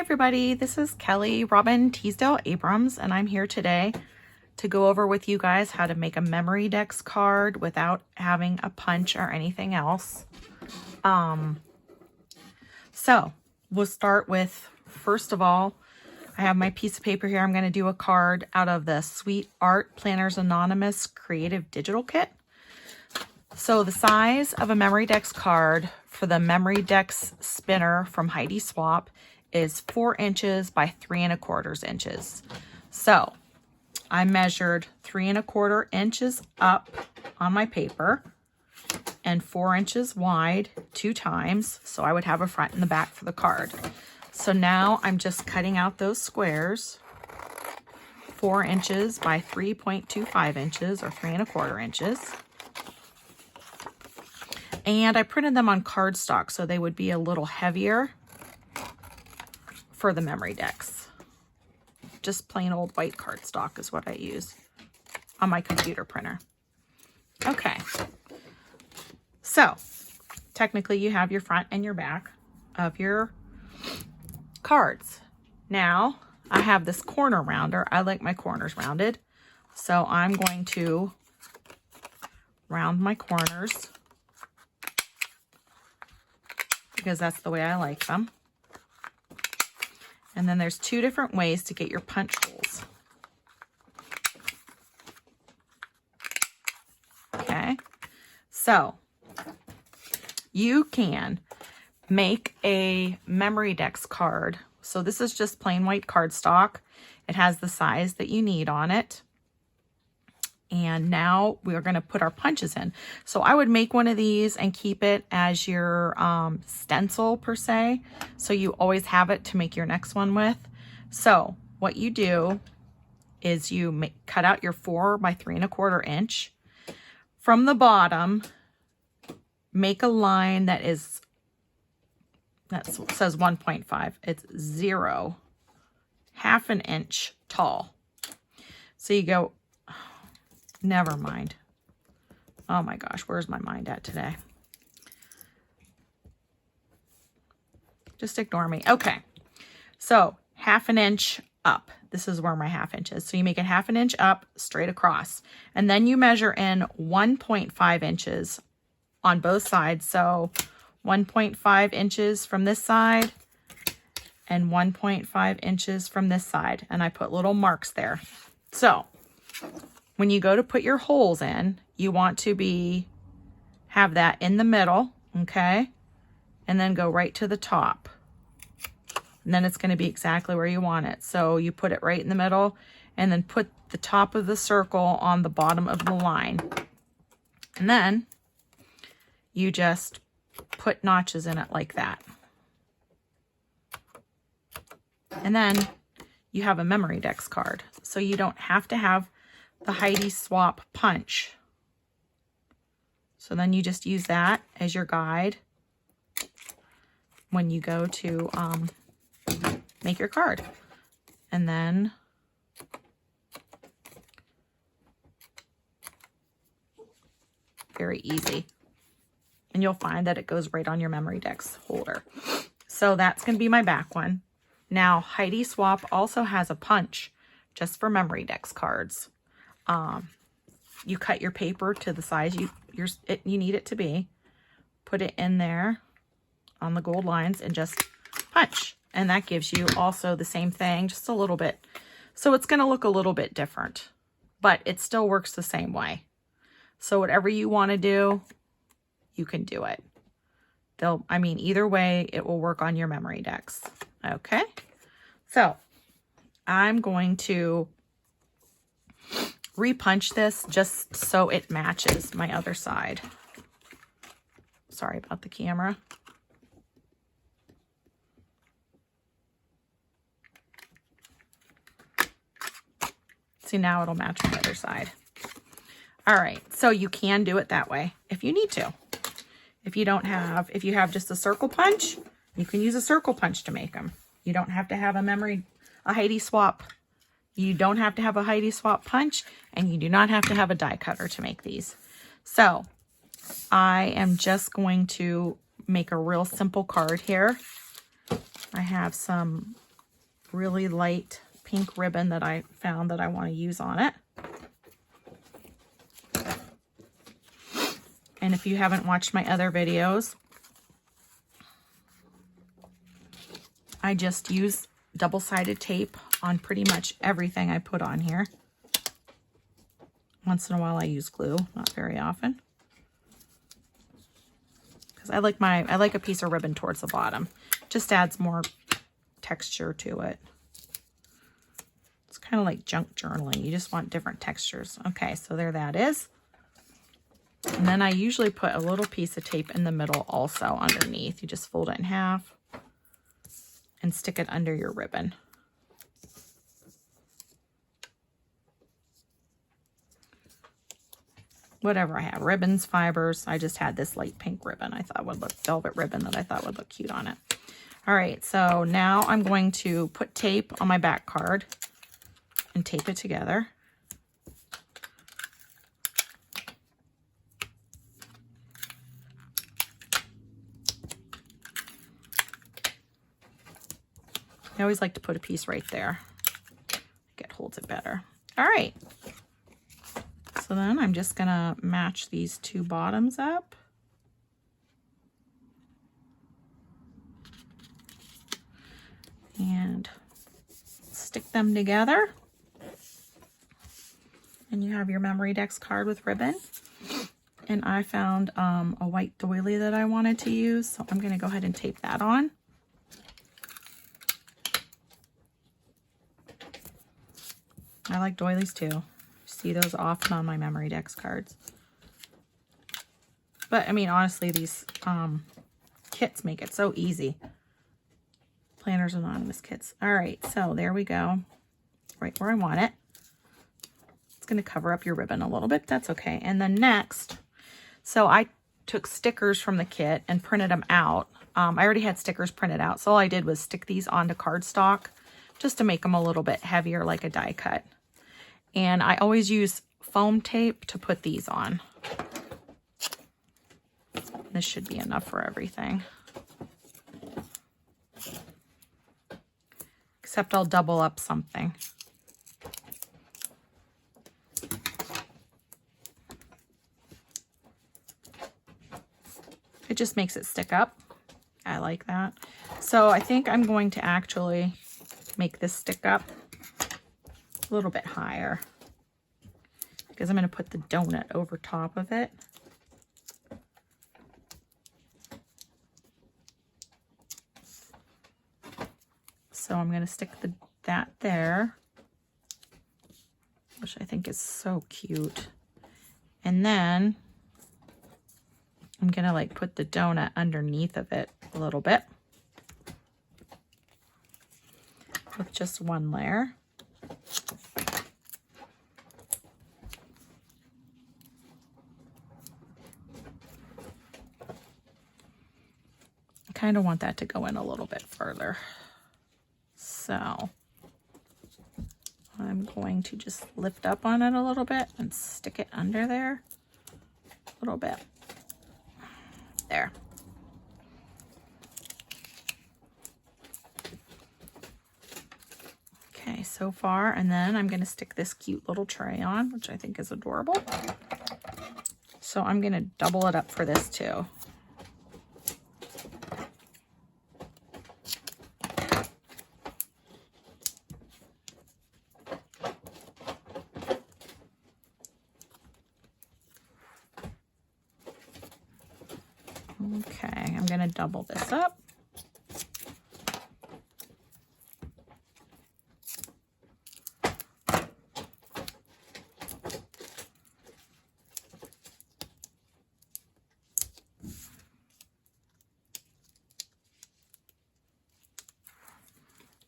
everybody, this is Kelly Robin Teasdale Abrams, and I'm here today to go over with you guys how to make a Memorydex card without having a punch or anything else. So we'll start with, first of all, I have my piece of paper here. I'm going to do a card out of the Sweet Art Planners Anonymous Creative Digital Kit. So the size of a Memorydex card for the Memorydex spinner from Heidi Swap is 4 inches by 3 1/4 inches. So I measured 3 1/4 inches up on my paper and 4 inches wide 2 times. So I would have a front and the back for the card. So now I'm just cutting out those squares, 4 inches by 3.25 inches or 3 1/4 inches. And I printed them on cardstock so they would be a little heavier for the Memorydex. Just plain old white cardstock is what I use on my computer printer. Okay, so technically you have your front and your back of your cards. Now I have this corner rounder. I like my corners rounded, so I'm going to round my corners because that's the way I like them. And then there's 2 different ways to get your punch holes. Okay, so you can make a Memorydex card. So this is just plain white cardstock. It has the size that you need on it. And now we're going to put our punches in. So I would make one of these and keep it as your stencil per se. So you always have it to make your next one with. So what you do is you cut out your 4 by 3 1/4 inch. From the bottom, make a line that says 1.5. It's 0, half an inch tall. So you go, never mind. Oh my gosh, where's my mind at today? Just ignore me. Okay, so half an inch up. This is where my half inch is. So you make it half an inch up straight across. And then you measure in 1.5 inches on both sides. So 1.5 inches from this side and 1.5 inches from this side. And I put little marks there. So when you go to put your holes in, you want to have that in the middle, okay? And then go right to the top. And then it's going to be exactly where you want it. So you put it right in the middle and then put the top of the circle on the bottom of the line. And then you just put notches in it like that. And then you have a Memorydex card. So you don't have to have the Heidi Swap punch. So then you just use that as your guide when you go to make your card. And then very easy. And you'll find that it goes right on your Memorydex holder. So that's going to be my back one. Now Heidi Swap also has a punch just for Memorydex cards. You cut your paper to the size you need it to be, put it in there on the gold lines and just punch. And that gives you also the same thing, just a little bit. So it's going to look a little bit different, but it still works the same way. So whatever you want to do, you can do it. Either way, it will work on your Memorydex. Okay. So I'm going to repunch this just so it matches my other side. Sorry about the camera. See, now it'll match my other side. All right, so you can do it that way if you need to. If you have just a circle punch, you can use a circle punch to make them. You don't have to have a Heidi Swap. You don't have to have a Heidi Swap punch, and you do not have to have a die cutter to make these. So I am just going to make a real simple card here. I have some really light pink ribbon that I found that I want to use on it. And if you haven't watched my other videos, I just use double-sided tape on pretty much everything I put on here. Once in a while I use glue, not very often. Because I like a piece of ribbon towards the bottom. Just adds more texture to it. It's kind of like junk journaling. You just want different textures. Okay, so there that is. And then I usually put a little piece of tape in the middle also underneath. You just fold it in half and stick it under your ribbon. Whatever I have, ribbons, fibers. I just had this light pink ribbon I thought would look, velvet ribbon that I thought would look cute on it. All right, so now I'm going to put tape on my back card and tape it together. I always like to put a piece right there. It holds it better. All right. So then I'm just gonna match these two bottoms up. And stick them together. And you have your Memorydex card with ribbon. And I found a white doily that I wanted to use, so I'm gonna go ahead and tape that on. I like doilies too. See those often on my Memorydex cards. But I mean, honestly, these kits make it so easy. Planners Anonymous kits. All right, so there we go. Right where I want it. It's going to cover up your ribbon a little bit. That's okay. And then next, so I took stickers from the kit and printed them out. I already had stickers printed out, so all I did was stick these onto cardstock just to make them a little bit heavier, like a die cut. And I always use foam tape to put these on. This should be enough for everything. Except I'll double up something. It just makes it stick up. I like that. So I think I'm going to actually make this stick up a little bit higher because I'm going to put the donut over top of it. So I'm going to stick that there, which I think is so cute. And then I'm going to like put the donut underneath of it a little bit with just one layer. I kind of want that to go in a little bit further. So I'm going to just lift up on it a little bit and stick it under there a little bit. There. Okay, so far, and then I'm going to stick this cute little tray on, which I think is adorable. So I'm going to double it up for this too. Okay, I'm going to double this up.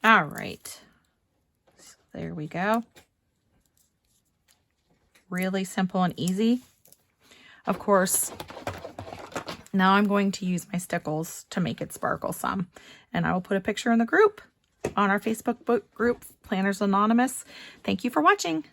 All right, so there we go. Really simple and easy. Of course, now I'm going to use my stickles to make it sparkle some. And I will put a picture in the group on our Facebook group, Planners Anonymous. Thank you for watching.